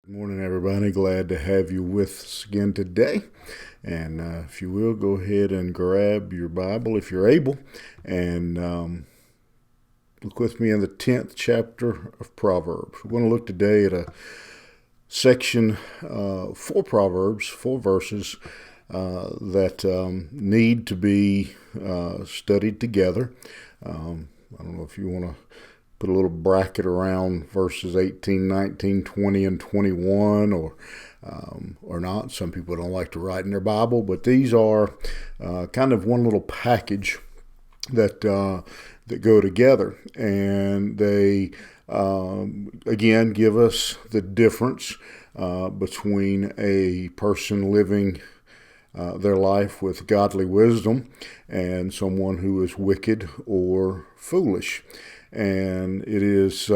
Good morning, everybody. Glad to have you with us again today. And if you will, go ahead and grab your Bible if you're able and look with me in the 10th chapter of Proverbs. We're going to look today at a section, four Proverbs, four verses that need to be studied together. I don't know if you want to put a little bracket around verses 18, 19, 20, and 21 or not. Some people don't like to write in their Bible, but these are kind of one little package that go together, and they again give us the difference between a person living their life with godly wisdom and someone who is wicked or foolish. And it is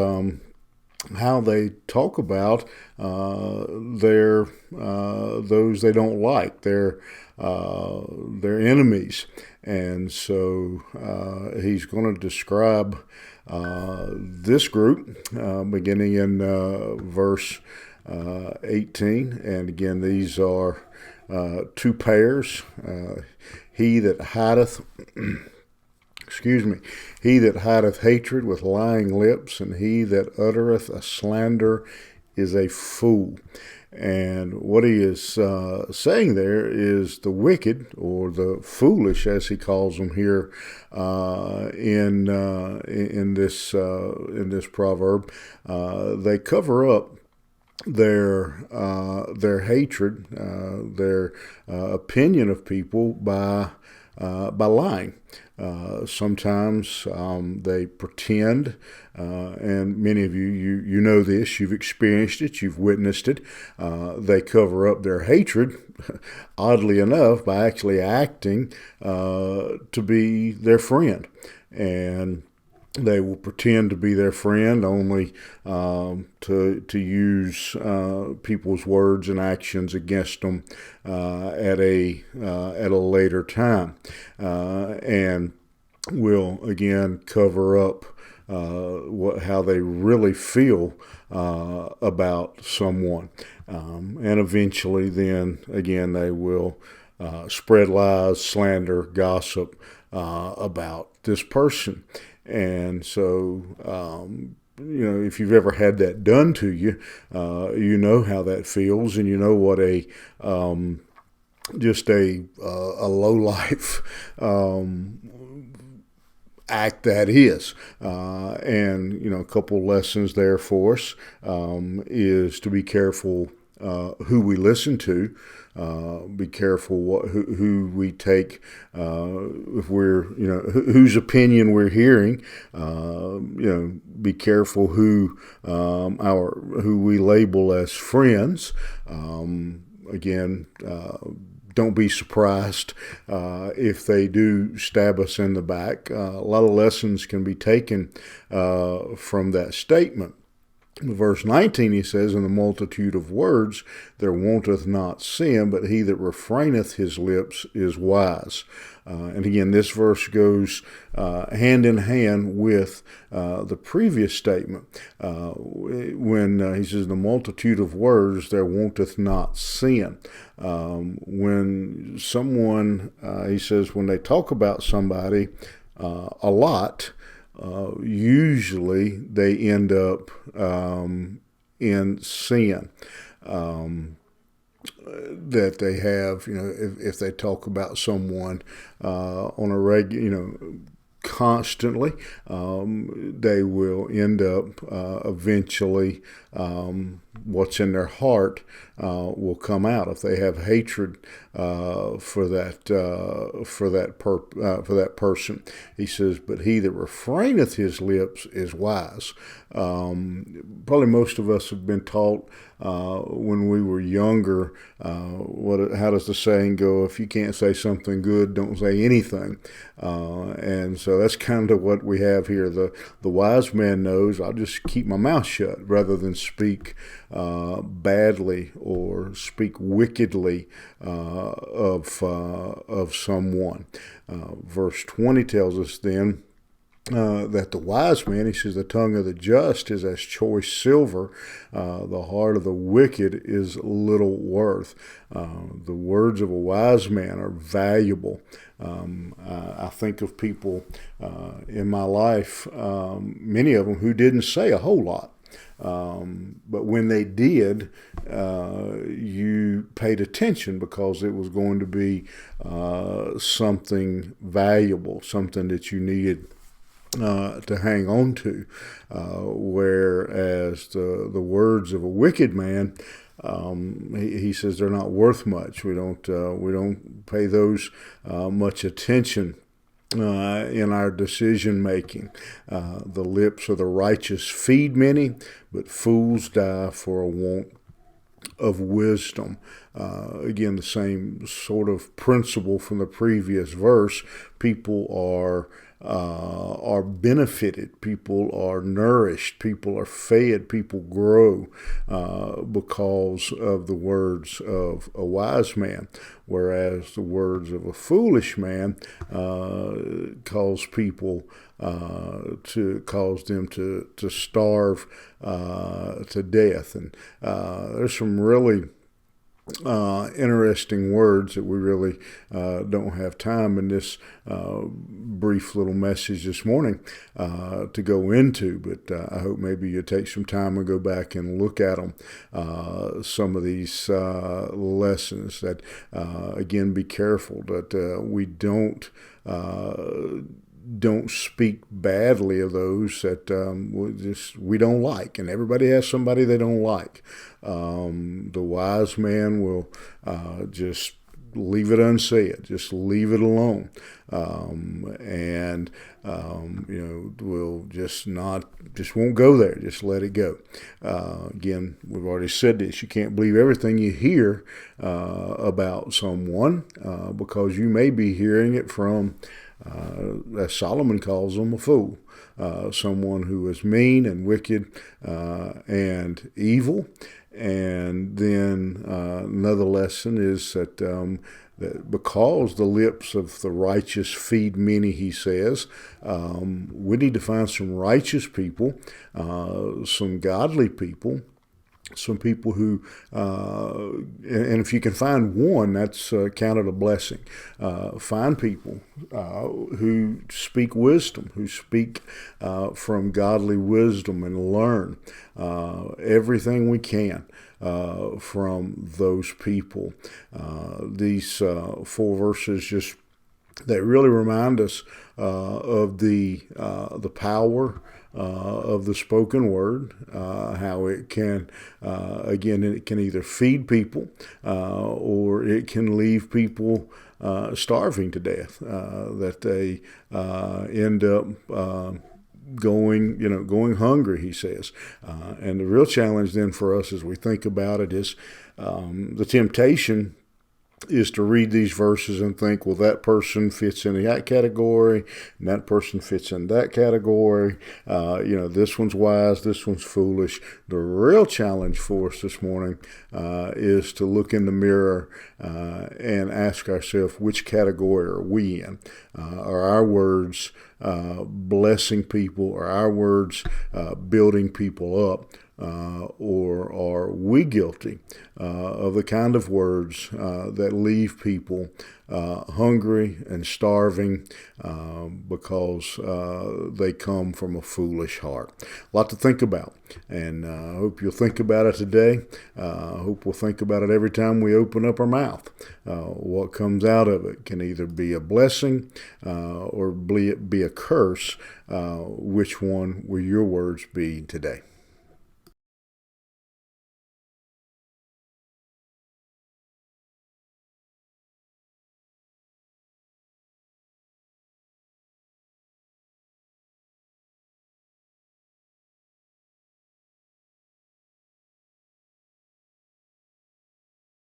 how they talk about their those they don't like, their enemies. And so he's going to describe this group beginning in verse 18. And again, these are two pairs. He that hideth he that hideth hatred with lying lips, and he that uttereth a slander is a fool. And what he is saying there is the wicked, or the foolish, as he calls them here in this proverb. They cover up their hatred, their opinion of people by lying. Sometimes they pretend, and many of you know this, you've experienced it, you've witnessed it. They cover up their hatred, oddly enough, by actually acting to be their friend. And they will pretend to be their friend only to use people's words and actions against them at a later time, and will again cover up how they really feel about someone, and eventually, then again, they will spread lies, slander, gossip about this person. And so, if you've ever had that done to you, you know how that feels, and you know what just a low life act that is. And a couple lessons there for us is to be careful who we listen to. Be careful who we take, if we're, whose opinion we're hearing. Be careful who we label as friends. Again, don't be surprised if they do stab us in the back. A lot of lessons can be taken from that statement. Verse 19, he says, "In the multitude of words there wanteth not sin, but he that refraineth his lips is wise." And again, this verse goes hand in hand with the previous statement. When he says, "In the multitude of words there wanteth not sin." When someone, he says, when they talk about somebody a lot, usually they end up in sin that they have. If they talk about someone on a regular, constantly, they will end up eventually. What's in their heart will come out. If they have hatred for that person, he says, "But he that refraineth his lips is wise." Probably most of us have been taught when we were younger. How does the saying go? If you can't say something good, don't say anything. And so that's kind of what we have here. The wise man knows, I'll just keep my mouth shut rather than speak badly or speak wickedly of someone. Verse 20 tells us then, that the wise man, he says, the tongue of the just is as choice silver. The heart of the wicked is little worth. The words of a wise man are valuable. I think of people in my life, many of them who didn't say a whole lot. But when they did, you paid attention because it was going to be something valuable, something that you needed to hang on to, whereas the words of a wicked man, he says they're not worth much. We don't pay those much attention in our decision making. The lips of the righteous feed many, but fools die for a want of wisdom. Again, the same sort of principle from the previous verse. People are benefited, people are nourished, people are fed, people grow because of the words of a wise man, whereas the words of a foolish man cause people to cause them to starve to death. And there's some really interesting words that we really don't have time in this brief little message this morning to go into, but I hope maybe you take some time and go back and look at them. Some of these lessons that, again, be careful that we don't speak badly of those that we don't like, and everybody has somebody they don't like. The wise man will just leave it unsaid, just leave it alone, and will just won't go there, just let it go. Again, we've already said this, you can't believe everything you hear about someone because you may be hearing it from as Solomon calls them, a fool, someone who is mean and wicked and evil. And then another lesson is that because the lips of the righteous feed many, he says, we need to find some righteous people, some godly people, some people who, and if you can find one, that's counted a blessing. Find people who speak wisdom, who speak from godly wisdom, and learn everything we can from those people. These 4 verses they really remind us of the power of the spoken word, how it can, again, it can either feed people or it can leave people starving to death, that they end up going hungry, he says. And the real challenge then for us as we think about it is the temptation is to read these verses and think, well, that person fits in that category, and that person fits in that category. This one's wise, this one's foolish. The real challenge for us this morning is to look in the mirror and ask ourselves, which category are we in? Are our words blessing people? Are our words building people up? Or are we guilty of the kind of words that leave people hungry and starving because they come from a foolish heart? A lot to think about, and I hope you'll think about it today. I hope we'll think about it every time we open up our mouth. What comes out of it can either be a blessing or be a curse. Which one will your words be today?